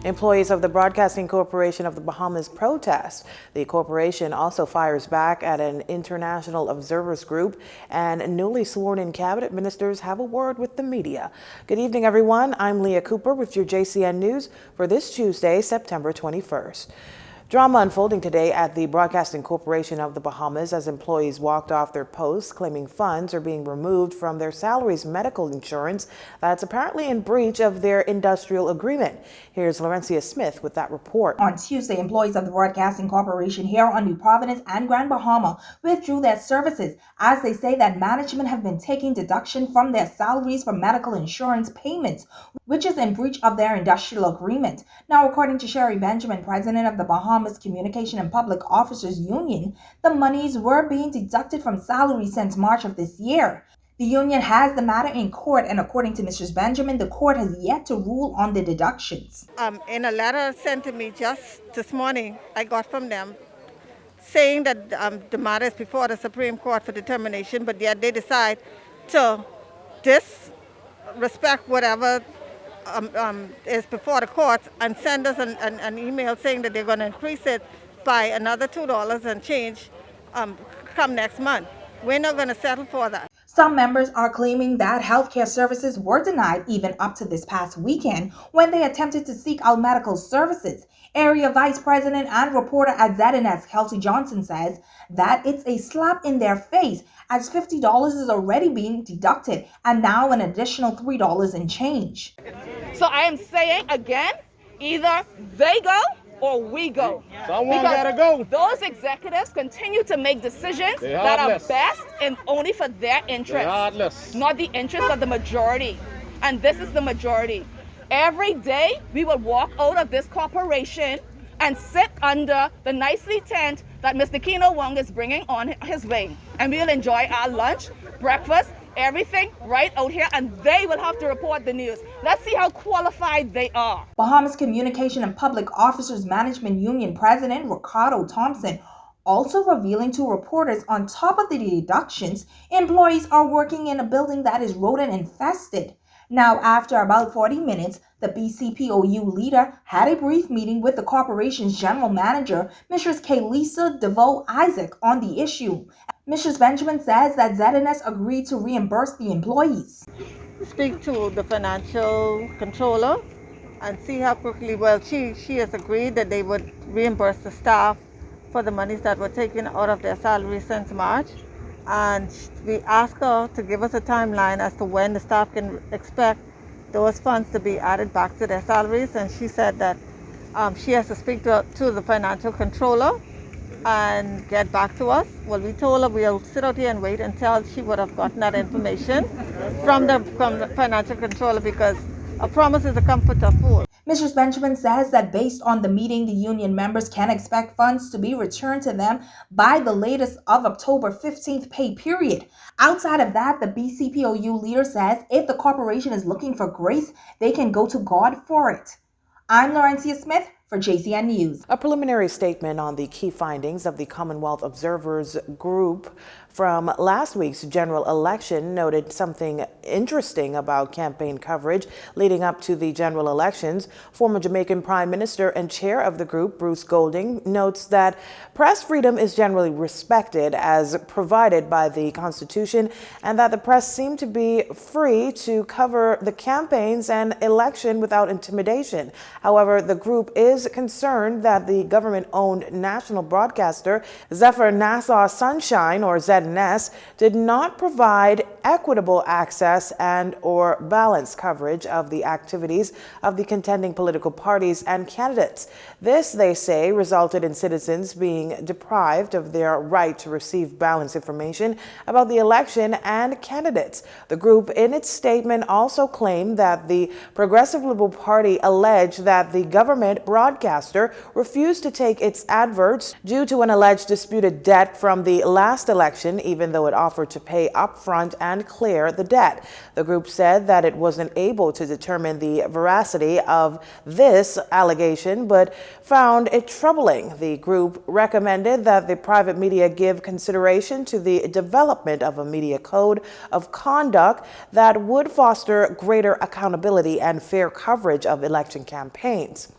Employees of the Broadcasting Corporation of the Bahamas protest. The corporation also fires back at an international observers group, and newly sworn-in cabinet ministers have a word with the media. Good evening, everyone. I'm Leah Cooper with your JCN News for this Tuesday, September 21st. Drama unfolding today at the Broadcasting Corporation of the Bahamas as employees walked off their posts claiming funds are being removed from their salaries' medical insurance that's apparently in breach of their industrial agreement. Here's Laurencia Smith with that report. On Tuesday, employees of the Broadcasting Corporation here on New Providence and Grand Bahama withdrew their services as they say that management have been taking deduction from their salaries for medical insurance payments, which is in breach of their industrial agreement. Now, according to Sherry Benjamin, president of the Bahamas Communication and Public Officers Union, the monies were being deducted from salaries since March of this year. The union has the matter in court, and according to Mrs. Benjamin, the court has yet to rule on the deductions. In a letter sent to me just this morning, I got from them saying that the matter is before the Supreme Court for determination, but yet they decide to disrespect whatever is before the courts and send us an email saying that they're going to increase it by another $2 and change come next month. We're not going to settle for that. Some members are claiming that healthcare services were denied even up to this past weekend when they attempted to seek out medical services. Area Vice President and reporter at ZNS, Kelsey Johnson, says that it's a slap in their face as $50 is already being deducted and now an additional $3 and change. So I am saying again, either they go or we go. Someone gotta go. Those executives continue to make decisions that are best and only for their interests, not the interests of the majority. And this is the majority. Every day we will walk out of this corporation and sit under the nicely tent that Mr. Kino Wong is bringing on his way. And we will enjoy our lunch, breakfast, everything right out here, and they will have to report the news. Let's see how qualified they are. Bahamas Communication and Public Officers Management Union President Ricardo Thompson also revealing to reporters on top of the deductions, employees are working in a building that is rodent infested. Now, after about 40 minutes, the BCPOU leader had a brief meeting with the corporation's general manager, Mrs. Kaylisa DeVoe Isaac, on the issue. Mrs. Benjamin says that ZNS agreed to reimburse the employees. Speak to the financial controller and see how quickly, well, she has agreed that they would reimburse the staff for the monies that were taken out of their salaries since March. And we asked her to give us a timeline as to when the staff can expect those funds to be added back to their salaries. And she said that she has to speak to the financial controller and get back to us. Well, we told her we'll sit out here and wait until she would have gotten that information from the financial controller, because a promise is a comfort of fool. Mrs. Benjamin says that based on the meeting, the union members can expect funds to be returned to them by the latest of October 15th pay period. Outside of that, the BCPOU leader says if the corporation is looking for grace, they can go to God for it. I'm Laurencia Smith for JCN News. A preliminary statement on the key findings of the Commonwealth Observers Group from last week's general election noted something interesting about campaign coverage leading up to the general elections. Former Jamaican Prime Minister and chair of the group, Bruce Golding, notes that press freedom is generally respected as provided by the Constitution, and that the press seemed to be free to cover the campaigns and election without intimidation. However, the group is concerned that the government-owned national broadcaster Zephyr Nassau Sunshine, or ZNS, did not provide equitable access and or balanced coverage of the activities of the contending political parties and candidates. This, they say, resulted in citizens being deprived of their right to receive balanced information about the election and candidates. The group, in its statement, also claimed that the Progressive Liberal Party alleged that the government broadcaster refused to take its adverts due to an alleged disputed debt from the last election, even though it offered to pay upfront and clear the debt. The group said that it wasn't able to determine the veracity of this allegation, but found it troubling. The group recommended that the private media give consideration to the development of a media code of conduct that would foster greater accountability and fair coverage of election campaigns.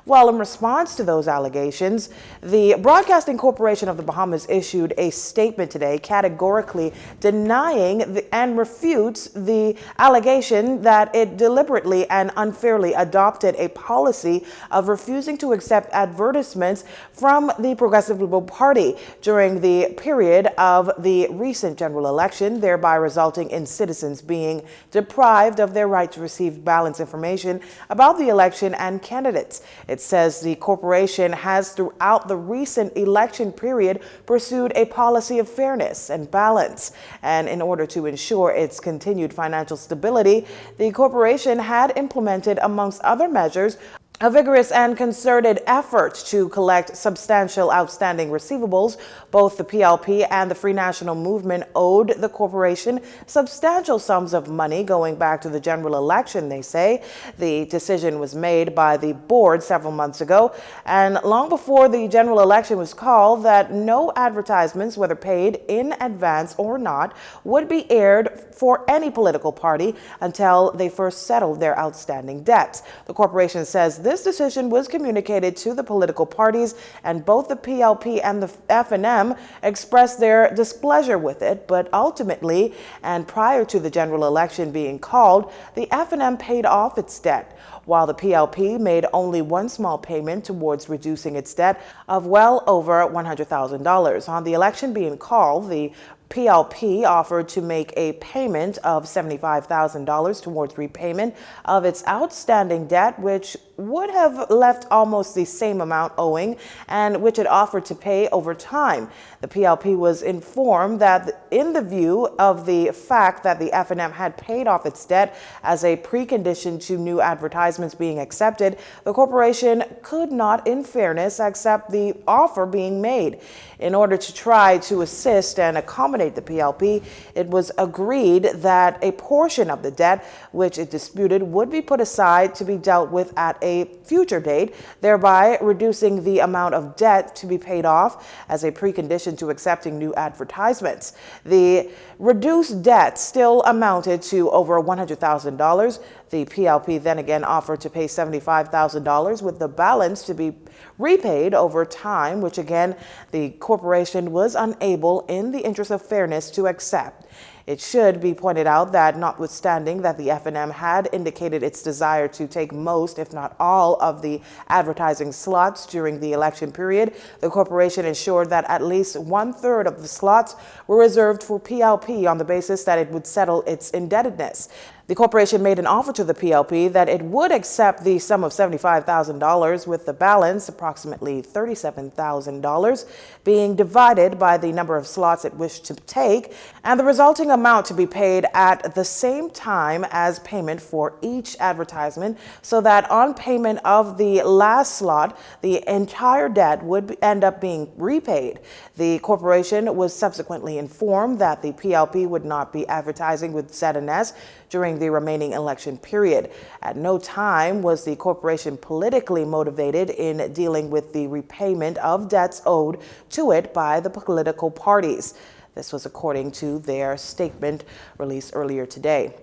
Well, in response to those allegations, the Broadcasting Corporation of the Bahamas issued a statement today categorically denying and refutes the allegation that it deliberately and unfairly adopted a policy of refusing to accept advertisements from the Progressive Liberal Party during the period of the recent general election, thereby resulting in citizens being deprived of their right to receive balanced information about the election and candidates. It says the corporation has throughout the recent election period pursued a policy of fairness and balance. And in order to ensure its continued financial stability, the corporation had implemented, amongst other measures, a vigorous and concerted effort to collect substantial outstanding receivables. Both the PLP and the Free National Movement owed the corporation substantial sums of money going back to the general election, they say. The decision was made by the board several months ago, and long before the general election was called, that no advertisements, whether paid in advance or not, would be aired for any political party until they first settled their outstanding debts. The corporation says this decision was communicated to the political parties, and both the PLP and the F&M expressed their displeasure with it, but ultimately, and prior to the general election being called, the F&M paid off its debt, while the PLP made only one small payment towards reducing its debt of well over $100,000. On the election being called, the PLP offered to make a payment of $75,000 towards repayment of its outstanding debt, which would have left almost the same amount owing and which it offered to pay over time. The PLP was informed that in the view of the fact that the F&M had paid off its debt as a precondition to new advertisements being accepted, the corporation could not, in fairness, accept the offer being made. In order to try to assist and accommodate the PLP, it was agreed that a portion of the debt which it disputed would be put aside to be dealt with at a future date, thereby reducing the amount of debt to be paid off as a precondition to accepting new advertisements. The reduced debt still amounted to over $100,000. The PLP then again offered to pay $75,000 with the balance to be repaid over time, which again the corporation was unable, in the interest of fairness, to accept. It should be pointed out that notwithstanding that the F&M had indicated its desire to take most, if not all, of the advertising slots during the election period, the corporation ensured that at least 1/3 of the slots were reserved for PLP on the basis that it would settle its indebtedness. The corporation made an offer to the PLP that it would accept the sum of $75,000 with the balance, approximately $37,000, being divided by the number of slots it wished to take, and the resulting amount to be paid at the same time as payment for each advertisement, so that on payment of the last slot, the entire debt would end up being repaid. The corporation was subsequently informed that the PLP would not be advertising with ZNS during the remaining election period. At no time was the corporation politically motivated in dealing with the repayment of debts owed to it by the political parties. This was according to their statement released earlier today.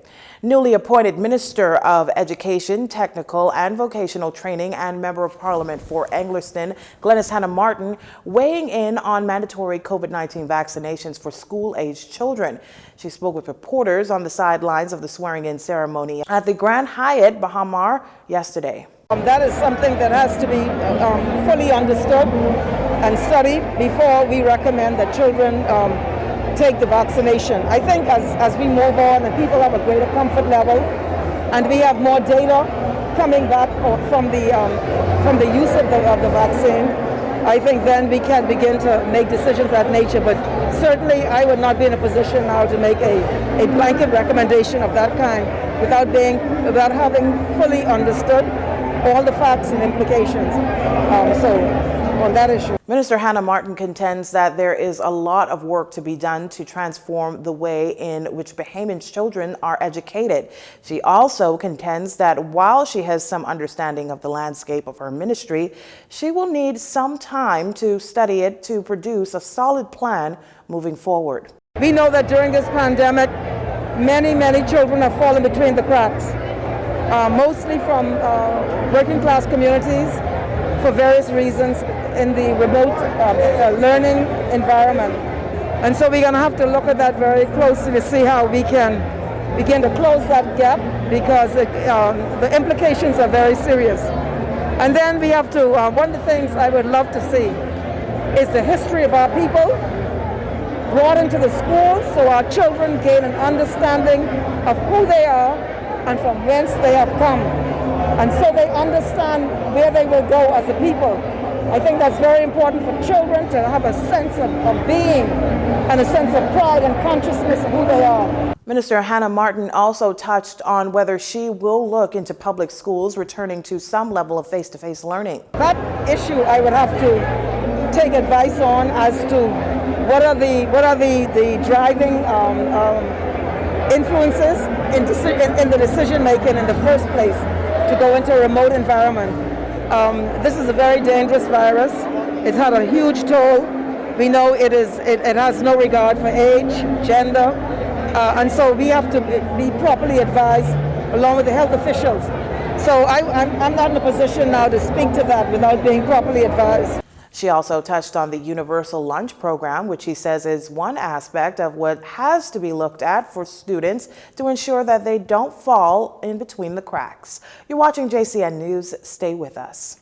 Newly appointed Minister of Education, Technical and Vocational Training and Member of Parliament for Englerston, Glenys Hannah Martin, weighing in on mandatory COVID-19 vaccinations for school-aged children. She spoke with reporters on the sidelines of the swearing-in ceremony at the Grand Hyatt Bahamar yesterday. That is something that has to be fully understood and studied before we recommend that children take the vaccination. I think as we move on and people have a greater comfort level and we have more data coming back from the use of the vaccine, I think then we can begin to make decisions of that nature. But certainly I would not be in a position now to make a blanket recommendation of that kind without having fully understood all the facts and implications. On that issue. Minister Hannah Martin contends that there is a lot of work to be done to transform the way in which Bahamian children are educated. She also contends that while she has some understanding of the landscape of her ministry, she will need some time to study it to produce a solid plan moving forward. We know that during this pandemic, many children have fallen between the cracks, mostly from working class communities for various reasons in the remote learning environment. And so we're going to have to look at that very closely to see how we can begin to close that gap, because the implications are very serious. And then we have to, one of the things I would love to see is the history of our people brought into the schools, so our children gain an understanding of who they are and from whence they have come. And so they understand where they will go as a people. I think that's very important for children to have a sense of being and a sense of pride and consciousness of who they are. Minister Hannah Martin also touched on whether she will look into public schools returning to some level of face-to-face learning. That issue I would have to take advice on as to what are the driving influences in the decision making in the first place to go into a remote environment. This is a very dangerous virus. It's had a huge toll. We know it has no regard for age, gender, and so we have to be properly advised along with the health officials. So I'm not in a position now to speak to that without being properly advised. She also touched on the universal lunch program, which she says is one aspect of what has to be looked at for students to ensure that they don't fall in between the cracks. You're watching JCN News. Stay with us.